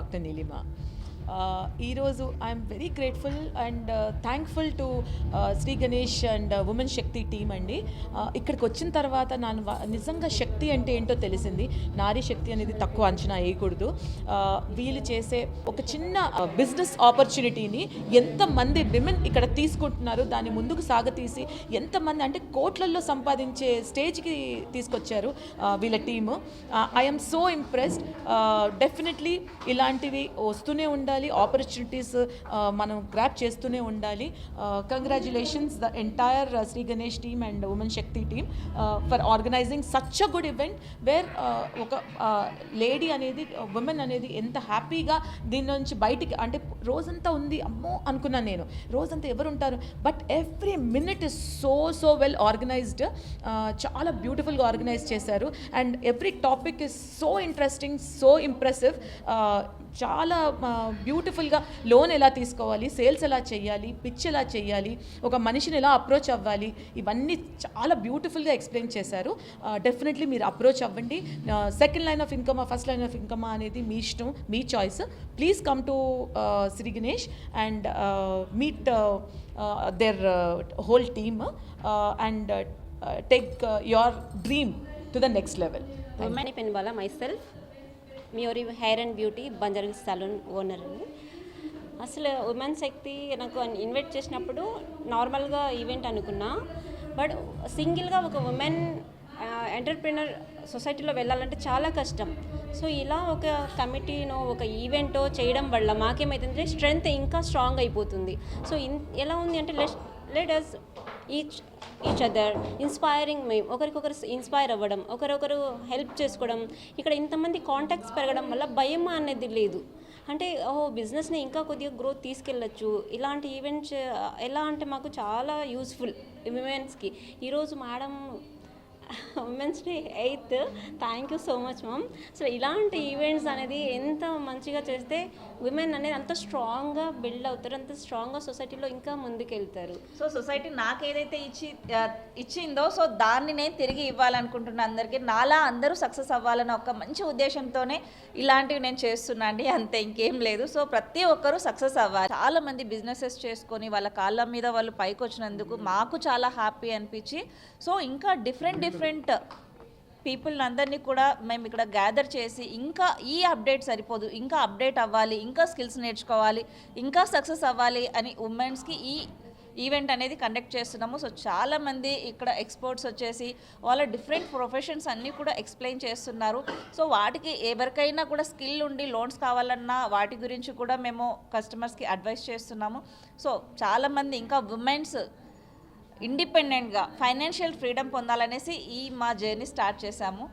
Doctor Neelima. ఈరోజు I'm very grateful and thankful to Shri Ganesh and women Shakti team అండి. ఇక్కడికి వచ్చిన తర్వాత నిజంగా శక్తి అంటే ఏంటో తెలిసింది. నారీ శక్తి అనేది తక్కువ అంచనా వేయకూడదు. వీళ్ళు చేసే ఒక చిన్న బిజినెస్ ఆపర్చునిటీని ఎంతమంది విమెన్ ఇక్కడ తీసుకుంటున్నారు, దాన్ని ముందుకు సాగతీసి ఎంతమంది అంటే కోట్లల్లో సంపాదించే స్టేజ్కి తీసుకొచ్చారు వీళ్ళ team. I'm so impressed. Definitely ఇలాంటివి వస్తూనే ఉండాలి, ఆపర్చునిటీస్ మనం గ్రాప్ చేస్తూనే ఉండాలి. Congratulations the entire Shri Ganesh team and women Shakti team for organizing such a good event where ఒక లేడీ అనేది, ఉమెన్ అనేది ఎంత హ్యాపీగా దీని నుంచి బయటికి, అంటే రోజంతా ఉంది అమ్మో అనుకున్నాను నేను, రోజంతా ఎవరు ఉంటారు, but every minute is so well organised. చాలా బ్యూటిఫుల్గా ఆర్గనైజ్ చేశారు and every topic is so interesting, so impressive. చాలా బ్యూటిఫుల్గా లోన్ ఎలా తీసుకోవాలి, సేల్స్ ఎలా చేయాలి, పిచ్ ఎలా చేయాలి, ఒక మనిషిని ఎలా అప్రోచ్ అవ్వాలి, ఇవన్నీ చాలా బ్యూటిఫుల్గా ఎక్స్ప్లెయిన్ చేశారు. డెఫినెట్లీ మీరు అప్రోచ్ అవ్వండి. సెకండ్ లైన్ ఆఫ్ ఇన్కమా, ఫస్ట్ లైన్ ఆఫ్ ఇన్కమా అనేది మీ ఇష్టం, మీ choice. Please come to Shri Ganesh and meet their whole team and take your dream to the next level. Women Penwala, myself, Miori Hair and Beauty, Banjaral Salon owner. అసలు women శక్తి నాకు invite చేసినప్పుడు నార్మల్గా event అనుకున్నా, బట్ సింగిల్గా ఒక women entrepreneur సొసైటీలో వెళ్ళాలంటే చాలా కష్టం. సో ఇలా ఒక కమిటీనో ఒక ఈవెంటో చేయడం వల్ల మాకేమైతుందంటే స్ట్రెంగ్త్ ఇంకా స్ట్రాంగ్ అయిపోతుంది. సో ఎలా ఉంది అంటే let us each other inspiring, మేము ఒకరికొకరు ఇన్స్పైర్ అవ్వడం, ఒకరొకరు హెల్ప్ చేసుకోవడం. ఇక్కడ ఇంతమంది కాంటాక్ట్స్ పెరగడం వల్ల భయం అనేది లేదు. అంటే బిజినెస్ని ఇంకా కొద్దిగా గ్రోత్ తీసుకెళ్ళచ్చు. ఇలాంటి ఈవెంట్స్ ఎలా అంటే మాకు చాలా యూస్ఫుల్ విమెన్స్కి. ఈరోజు madam women's day 8th, thank you so much ma'am. So ఇలాంటి ఈవెంట్స్ అనేది ఎంత మంచిగా చేస్తే విమెన్ అనేది అంత స్ట్రాంగ్గా బిల్డ్ అవుతారు, అంత స్ట్రాంగ్గా సొసైటీలో ఇంకా ముందుకెళ్తారు. సో సొసైటీ నాకు ఏదైతే ఇచ్చిందో సో దాన్ని నేను తిరిగి ఇవ్వాలనుకుంటున్నాను అందరికీ. నాలా అందరూ సక్సెస్ అవ్వాలన్న ఒక మంచి ఉద్దేశంతోనే ఇలాంటివి నేను చేస్తున్నా అండి, అంతే, ఇంకేం లేదు. సో ప్రతి ఒక్కరూ సక్సెస్ అవ్వాలి. చాలామంది బిజినెసెస్ చేసుకొని వాళ్ళ కాళ్ళ మీద వాళ్ళు పైకి వచ్చినందుకు మాకు చాలా హ్యాపీ అనిపించి, సో ఇంకా డిఫరెంట్ పీపుల్ అందరినీ కూడా మేము ఇక్కడ గ్యాదర్ చేసి ఇంకా ఈ అప్డేట్ సరిపోదు, ఇంకా అప్డేట్ అవ్వాలి, ఇంకా స్కిల్స్ నేర్చుకోవాలి, ఇంకా సక్సెస్ అవ్వాలి అని ఉమెన్స్కి ఈ ఈవెంట్ అనేది కండక్ట్ చేస్తున్నాము. సో చాలామంది ఇక్కడ ఎక్స్పర్ట్స్ వచ్చేసి వాళ్ళ డిఫరెంట్ ప్రొఫెషన్స్ అన్నీ కూడా ఎక్స్ప్లెయిన్ చేస్తున్నారు. సో వాటికి ఎవరికైనా కూడా స్కిల్ ఉండి లోన్స్ కావాలన్నా వాటి గురించి కూడా మేము కస్టమర్స్కి అడ్వైస్ చేస్తున్నాము. సో చాలామంది ఇంకా ఉమెన్స్ ఇండిపెండెంట్గా ఫైనాన్షియల్ ఫ్రీడమ్ పొందాలనేసి మా జర్నీ స్టార్ట్ చేశాము.